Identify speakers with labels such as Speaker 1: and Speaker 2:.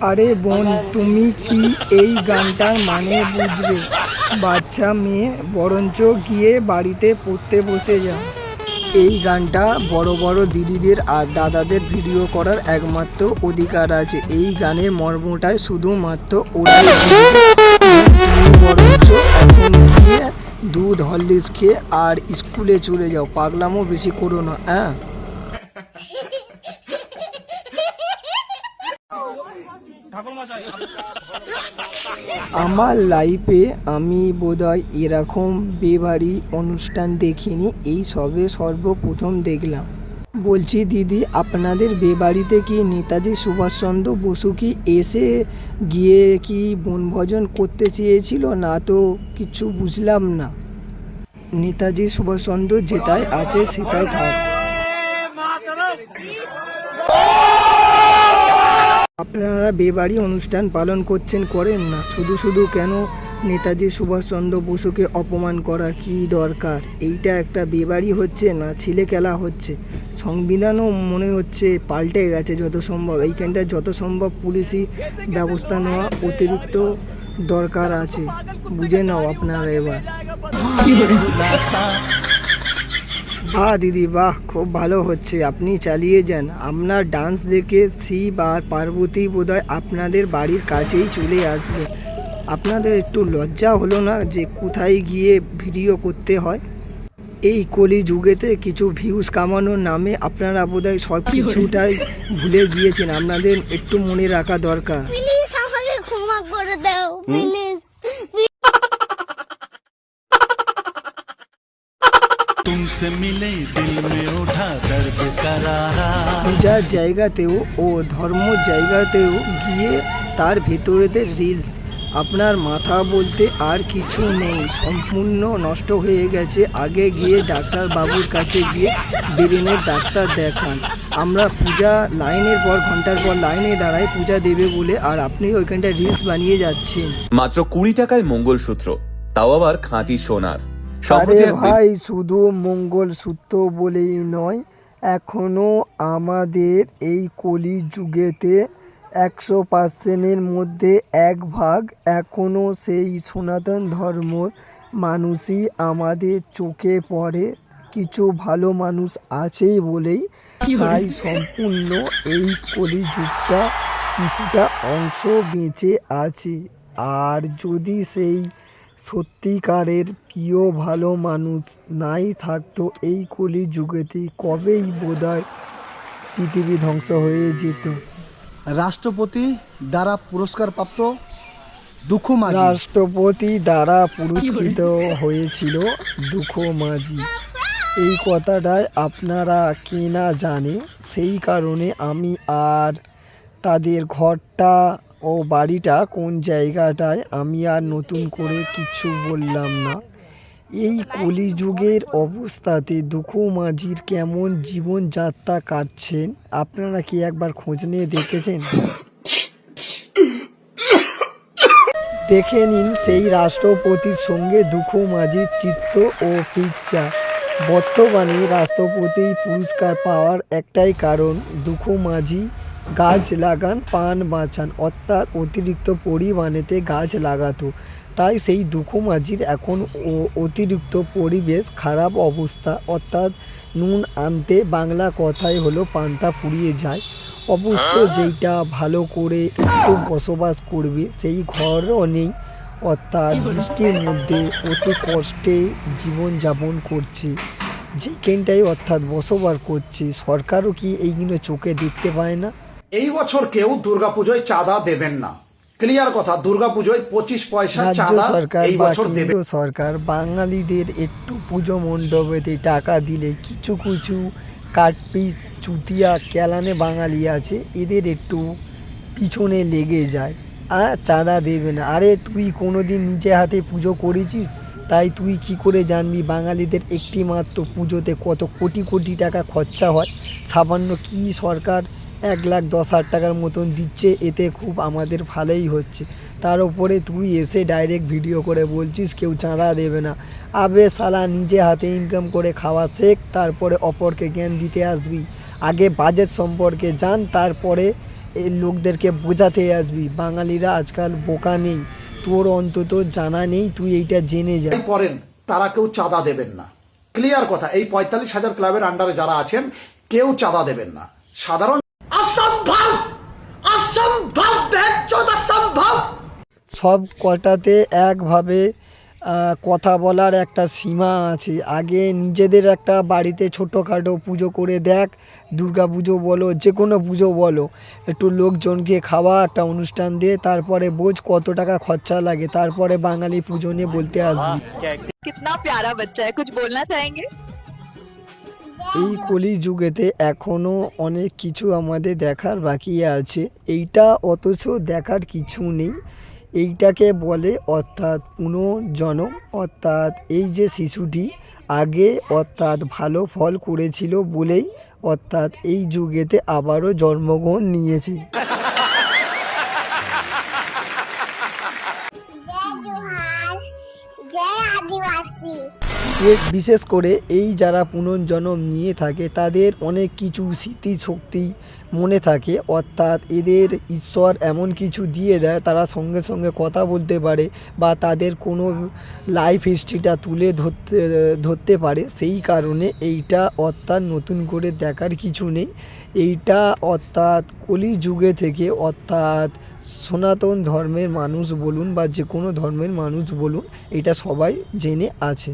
Speaker 1: আরে বোন, তুমি কি এই গানটার মানে বুঝবে? বাচ্চা মেয়ে বরঞ্চ গিয়ে বাড়িতে পড়তে বসে যাও। এই গানটা বড় বড় দিদিদের আর দাদাদের ভিডিও করার একমাত্র অধিকার আছে। এই গানের মর্মটাই শুধুমাত্র ওরাই বুঝবে। তুমি বরঞ্চ এখন গিয়ে দুধ হরলিক্স খেয়ে আর স্কুলে চলে যাও। পাগলামো বেশি করো না, হ্যাঁ? আমার লাইফে আমি বোধহয় এরকম বিয়েবাড়ি অনুষ্ঠান দেখিনি, এই সবে সর্বপ্রথম দেখলাম। বলছি দিদি, আপনাদের বিয়েবাড়িতে কি নেতাজি সুভাষচন্দ্র বসু কি এসে গিয়ে কি বনভোজন করতে চেয়েছিল? না তো কিছু বুঝলাম না। নেতাজি সুভাষচন্দ্র যেটাই আছে সেটাই থাক। আপনারা বিয়েবাড়ি অনুষ্ঠান পালন করছেন, করেন না। শুধু শুধু কেন নেতাজি সুভাষচন্দ্র বসুকে অপমান করার কী দরকার? এইটা একটা বিয়েবাড়ি হচ্ছে না ছেলে খেলা হচ্ছে। সংবিধানও মনে হচ্ছে পাল্টে গেছে যত সম্ভব। এইখানটা যত সম্ভব পুলিশি ব্যবস্থা নেওয়া অতিরিক্ত দরকার আছে। বুঝে নাও আপনারা এবার। বাহ দিদি, বাহ, খুব ভালো হচ্ছে, আপনি চালিয়ে যান। আপনার ডান্স দেখে শিব আর পার্বতী বোধহয় আপনাদের বাড়ির কাছেই চলে আসবে। আপনাদের একটু লজ্জা হলো না যে কোথায় গিয়ে ভিডিও করতে হয়? এই কলি যুগেতে কিছু ভিউজ কামানোর নামে আপনারা বোধহয় সব কিছুটাই ভুলে গিয়েছেন। আপনাদের একটু মনে রাখা দরকার।
Speaker 2: প্লিজ আমাকে ক্ষমা করে দাও, প্লিজ।
Speaker 3: तुमसे मिले दिल में उठा दर्द करारा।
Speaker 1: পূজার জায়গাতেও ও ধর্ম জায়গাতেও গিয়ে তার ভেতরেতে রিলস। আপনার মাথা বলতে আর কিছু নেই, সম্পূর্ণ নষ্ট হয়ে গেছে। আগে গিয়ে ডাক্তার বাবুর কাছে গিয়ে ব্রেনের ডাক্তার দেখান। আমরা পূজা লাইনের পর ঘন্টার পর লাইনে দাঁড়াই পূজা দেবে বলে, আর আপনি ওইখানটা রিলস বানিয়ে যাচ্ছেন।
Speaker 4: মাত্র 20 টাকায় মঙ্গলসূত্র, তাও আবার খাঁটি সোনার।
Speaker 1: আরে ভাই, শুধু মঙ্গলসূত্র বলেই নয়, এখনো আমাদের এই কলি যুগেতে 100%-এর মধ্যে 1 ভাগ এখনো সেই সনাতন ধর্মর মানুষই আমাদের চোখে পড়ে। কিছু ভালো মানুষ আছেই বলেই তাই সম্পূর্ণ এই কলি যুগটা কিছুটা অংশ বেঁচে আছে। আর যদি সেই সত্যিকারের প্রিয় ভালো মানুষ নাই থাকতো এই কলি যুগেতে, কবেই বোধহয় পৃথিবী ধ্বংস হয়ে যেত।
Speaker 5: রাষ্ট্রপতি দ্বারা পুরস্কারপ্রাপ্ত দুঃখু মাঝি।
Speaker 1: রাষ্ট্রপতি দ্বারা পুরস্কৃত হয়েছিল দুঃখু মাঝি। এই কথাটাই আপনারা কে না জানে, সেই কারণে আমি আর তাদের ঘরটা ও বাড়িটা কোন জায়গাটায় আমি আর নতুন করে কিছু বললাম না। এই কলিযুগের অবস্থাতে দুঃখু মাঝির কেমন জীবনযাত্রা কাটছেন আপনারা কি একবার খোঁজ নিয়ে দেখেছেন? দেখে নিন সেই রাষ্ট্রপতির সঙ্গে দুঃখু মাঝির চিত্র ও পিকচার। বর্তমানে রাষ্ট্রপতি পুরস্কার পাওয়ার একটাই কারণ, দুঃখু মাঝি গাছ লাগান প্রাণ বাঁচান, অর্থাৎ অতিরিক্ত পরিমাণেতে গাছ লাগাতো। তাই সেই দুঃখু মাঝির এখন অতিরিক্ত পরিবেশ খারাপ অবস্থা, অর্থাৎ নুন আনতে বাংলা কথাই হলো পান্তা ফুরিয়ে যায়। অবশ্য যেইটা ভালো করে একটু বসবাস করবে সেই ঘরও নেই, অর্থাৎ বৃষ্টির মধ্যে অতি কষ্টে জীবনযাপন করছে যেখানটাই অর্থাৎ বসবাস করছে। সরকারও কি এইগুলো চোখে দেখতে পায় না?
Speaker 6: এই বছর কেউ দুর্গাপুজোয় চাঁদা দেবেন না, ক্লিয়ার কথা। দুর্গাপুজোয় 25 পয়সা চাঁদা এই বছর দেবে
Speaker 1: সরকার। বাঙালিদের একটু পুজো মণ্ডপেতে টাকা দিলে কিছু কিছু কাটপিস চুতিয়া ক্যালানে বাঙালি আছে, এদের একটু পিছনে লেগে যায় আর চাঁদা দেবে না। আরে তুই কোনোদিন নিজে হাতে পুজো করেছিস? তাই তুই কি করে জানবি বাঙালিদের একটি মাত্র পুজোতে কত কোটি কোটি টাকা খরচা হয়? সামান্য কি সরকার 1,10,000 টাকার মতন দিচ্ছে, এতে খুব আমাদের ভালোই হচ্ছে। তার উপরে তুই এসে ডাইরেক্ট ভিডিও করে বলছিস কেউ চাঁদা দেবে না। আবে শালা, নিজে হাতে ইনকাম করে খাওয়া শেখ, তারপরে অপরকে জ্ঞান দিতে আসবি। আগে বাজেট সম্পর্কে জান, তারপরে এই লোকদেরকে বোঝাতে আসবি বাঙালিরা আজকাল বোকা নেই, তোর অন্তত জানা নেই, তুই এইটা জেনে যা।
Speaker 6: করেন তারা কেউ চাঁদা দেবেন না, ক্লিয়ার কথা। এই 45,000 ক্লাবের আন্ডারে যারা আছেন কেউ চাঁদা দেবেন না। সাধারণ অসম্ভব, অসম্ভব, অসম্ভব।
Speaker 1: সব কটাতে একভাবে কথা বলার একটা সীমা আছে। আগে নিজেদের একটা বাড়িতে ছোটোখাটো পুজো করে দেখ, দুর্গা পুজো বলো, যে কোনো পুজো বলো, একটু লোকজনকে খাওয়া, একটা অনুষ্ঠান দিয়ে তারপরে বোঝ কত টাকা খরচা লাগে, তারপরে বাঙালি পুজো নিয়ে বলতে আসবি।
Speaker 7: कितना प्यारा बच्चा है, कुछ बोलना चाहेंगे?
Speaker 1: এই কলি যুগেতে এখনও অনেক কিছু আমাদের দেখার বাকি আছে। এইটা অথচ দেখার কিছু নেই। এইটাকে বলে অর্থাৎ পুনর্জন্ম। অর্থাৎ এই যে শিশুটি আগে অর্থাৎ ভালো ফল করেছিল বলেই অর্থাৎ এই যুগেতে আবারও জন্মগ্রহণ নিয়েছে।
Speaker 2: জয় জোহার, জয় আদিবাসী।
Speaker 1: বিশেষ করে এই যারা পুনর্জন্ম নিয়ে থাকে তাদের অনেক কিছু স্মৃতিশক্তি মনে থাকে। অর্থাৎ এদের ঈশ্বর এমন কিছু দিয়ে দেয়, তারা সঙ্গে সঙ্গে কথা বলতে পারে বা তাদের কোনো লাইফ হিস্ট্রিটা তুলে ধরতে পারে। সেই কারণে এইটা অর্থাৎ নতুন করে দেখার কিছু নেই। এইটা অর্থাৎ কলি যুগে থেকে অর্থাৎ সনাতন ধর্মের মানুষ বলুন বা যে কোনো ধর্মের মানুষ বলুন, এটা সবাই জেনে আছে।